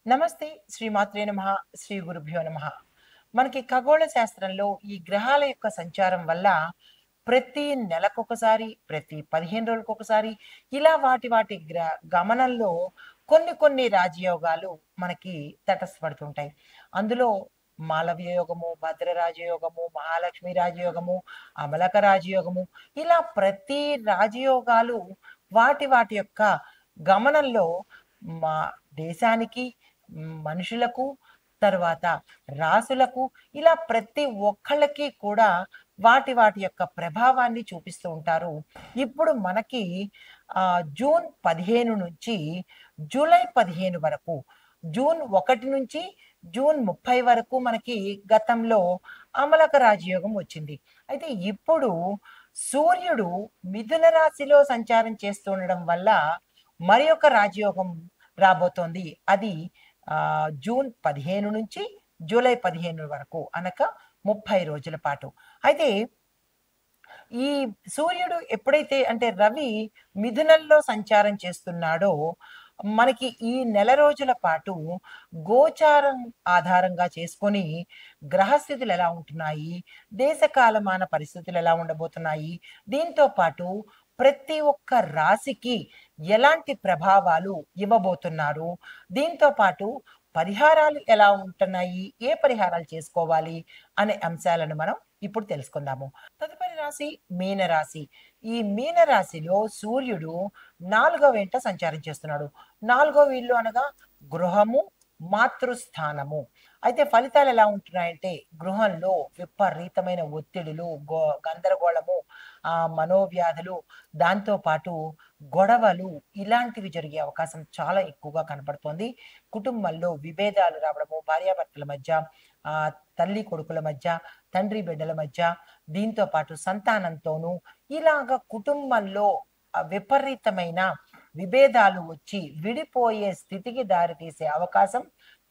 నమస్తే. శ్రీమాత్రే నమః. శ్రీ గురుభ్యో నమః. మనకి ఖగోళ శాస్త్రంలో ఈ గ్రహాల యొక్క సంచారం వల్ల ప్రతి నెలకొకసారి, ప్రతి 15 రోజులకొకసారి ఇలా వాటి గమనంలో కొన్ని రాజయోగాలు మనకి తటస్థపడుతుంటాయి. అందులో మాలవ్య యోగము, భద్ర రాజయోగము, మహాలక్ష్మి రాజయోగము, అమలక రాజయోగము ఇలా ప్రతి రాజయోగాలు వాటి యొక్క గమనంలో మా దేశానికి, మనుషులకు, తరువాత రాసులకు ఇలా ప్రతి ఒక్కళ్ళకి కూడా వాటి యొక్క ప్రభావాన్ని చూపిస్తూ ఉంటారు. ఇప్పుడు మనకి జూన్ 15 నుంచి జూలై 15 వరకు, జూన్ 1 నుంచి జూన్ 30 వరకు మనకి గతంలో అమలక రాజయోగం వచ్చింది. అయితే ఇప్పుడు సూర్యుడు మిథున రాశిలో సంచారం చేస్తుండడం వల్ల మరి ఒక రాజయోగం రాబోతోంది. అది జూన్ 15 నుంచి జూలై 15 వరకు అనగా 30 రోజుల పాటు. అయితే ఈ సూర్యుడు ఎప్పుడైతే అంటే రవి మిథునంలో సంచారం చేస్తున్నాడో మనకి ఈ నెల రోజుల పాటు గోచారం ఆధారంగా చేసుకొని గ్రహస్థితులు ఎలా ఉంటున్నాయి, దేశ కాలమాన పరిస్థితులు ఎలా ఉండబోతున్నాయి, దీంతో పాటు ప్రతి ఒక్క రాశికి ఎలాంటి ప్రభావాలు ఇవ్వబోతున్నారు, దీంతో పాటు పరిహారాలు ఎలా ఉంటున్నాయి, ఏ పరిహారాలు చేసుకోవాలి అనే అంశాలను మనం ఇప్పుడు తెలుసుకుందాము. తదుపరి రాశి మీనరాశి. ఈ మీనరాశిలో సూర్యుడు 4వ ఇంట సంచారం చేస్తున్నాడు. 4వ ఇల్లు అనగా గృహము, మాతృస్థానము. అయితే ఫలితాలు ఎలా ఉంటున్నాయంటే గృహంలో విపరీతమైన ఒత్తిడులు, గందరగోళము, మనోవ్యాధులు, దాంతో పాటు గొడవలు ఇలాంటివి జరిగే అవకాశం చాలా ఎక్కువగా కనపడుతోంది. కుటుంబంలో విభేదాలు రావడము, భార్యాభర్తల మధ్య, తల్లి కొడుకుల మధ్య, తండ్రి బిడ్డల మధ్య, దీంతో పాటు సంతానంతోనూ ఇలాగ కుటుంబంలో విపరీతమైన విభేదాలు వచ్చి విడిపోయే స్థితికి దారితీసే అవకాశం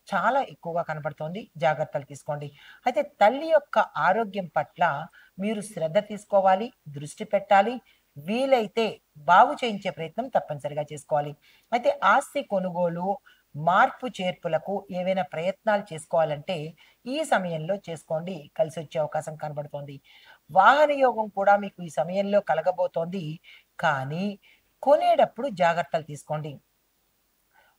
చాలా ఎక్కువగా కనబడుతోంది. జాగ్రత్తలు తీసుకోండి. అయితే తల్లి యొక్క ఆరోగ్యం పట్ల మీరు శ్రద్ధ తీసుకోవాలి, దృష్టి పెట్టాలి. వీలైతే బాగు చేయించే ప్రయత్నం తప్పనిసరిగా చేసుకోవాలి. అయితే ఆస్తి కొనుగోలు, మార్పు చేర్పులకు ఏవైనా ప్రయత్నాలు చేసుకోవాలంటే ఈ సమయంలో చేసుకోండి. కలిసి వచ్చే అవకాశం కనబడుతోంది. వాహన యోగం కూడా మీకు ఈ సమయంలో కలగబోతోంది. కానీ కొనేటప్పుడు జాగ్రత్తలు తీసుకోండి.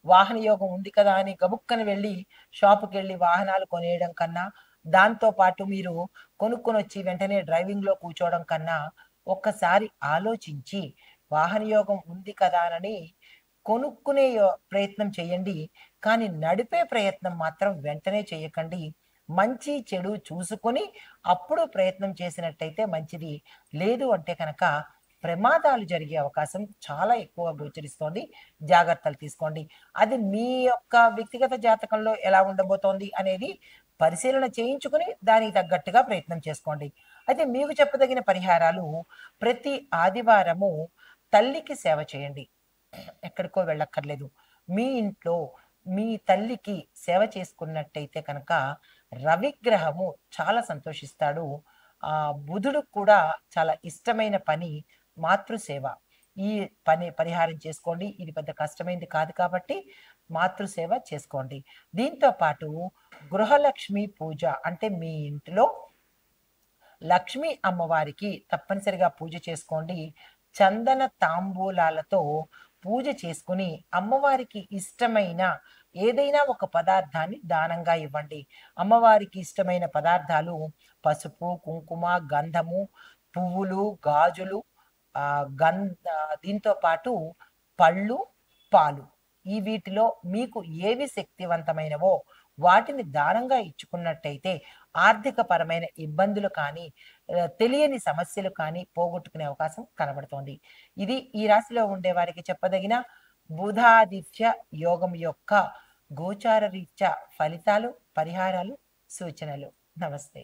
వాహన యోగం ఉంది కదా అని గబుక్కన వెళ్ళి షాపుకెళ్ళి వాహనాలు కొనేయడం కన్నా, దాంతో పాటు మీరు కొనుక్కొని వచ్చి వెంటనే డ్రైవింగ్‌లో కూర్చోవడం కన్నా, ఒక్కసారి ఆలోచించి వాహన యోగం ఉంది కదా అని కొనుక్కునే ప్రయత్నం చేయండి. కానీ నడిపే ప్రయత్నం మాత్రం వెంటనే చేయకండి. మంచి, చెడు చూసుకొని అప్పుడు ప్రయత్నం చేసినట్టయితే మంచిది. లేదు అంటే కనుక ప్రమాదాలు జరిగే అవకాశం చాలా ఎక్కువగా గోచరిస్తోంది. జాగ్రత్తలు తీసుకోండి. అది మీ యొక్క వ్యక్తిగత జాతకంలో ఎలా ఉండబోతోంది అనేది పరిశీలన చేయించుకొని దానికి తగ్గట్టుగా ప్రయత్నం చేసుకోండి. అయితే మీకు చెప్పదగిన పరిహారాలు ప్రతి ఆదివారము తల్లికి సేవ చేయండి. ఎక్కడికో వెళ్ళక్కర్లేదు. మీ ఇంట్లో మీ తల్లికి సేవ చేసుకున్నట్టయితే కనుక రవిగ్రహము చాలా సంతోషిస్తాడు. బుధుడు కూడా చాలా ఇష్టమైన పని మాతృసేవ. ఈ పరిహారం చేసుకోండి. ఇది పెద్ద కష్టమైంది కాదు కాబట్టి మాతృసేవ చేసుకోండి. దీంతో పాటు గృహలక్ష్మి పూజ అంటే మీ ఇంటిలో లక్ష్మీ అమ్మవారికి తప్పనిసరిగా పూజ చేసుకోండి. చందన తాంబూలాలతో పూజ చేసుకుని అమ్మవారికి ఇష్టమైన ఏదైనా ఒక పదార్థాన్ని దానంగా ఇవ్వండి. అమ్మవారికి ఇష్టమైన పదార్థాలు పసుపు, కుంకుమ, గంధము, పువ్వులు, గాజులు, దీంతో పాటు పళ్ళు, పాలు. వీటిలో మీకు ఏవి శక్తివంతమైనవో వాటిని దానంగా ఇచ్చుకున్నట్టయితే ఆర్థిక పరమైన ఇబ్బందులు కానీ, తెలియని సమస్యలు కానీ పోగొట్టుకునే అవకాశం కనబడుతోంది. ఇది ఈ రాశిలో ఉండే వారికి చెప్పదగిన బుధాదిత్య యోగం యొక్క గోచార రీత్యా ఫలితాలు, పరిహారాలు, సూచనలు. నమస్తే.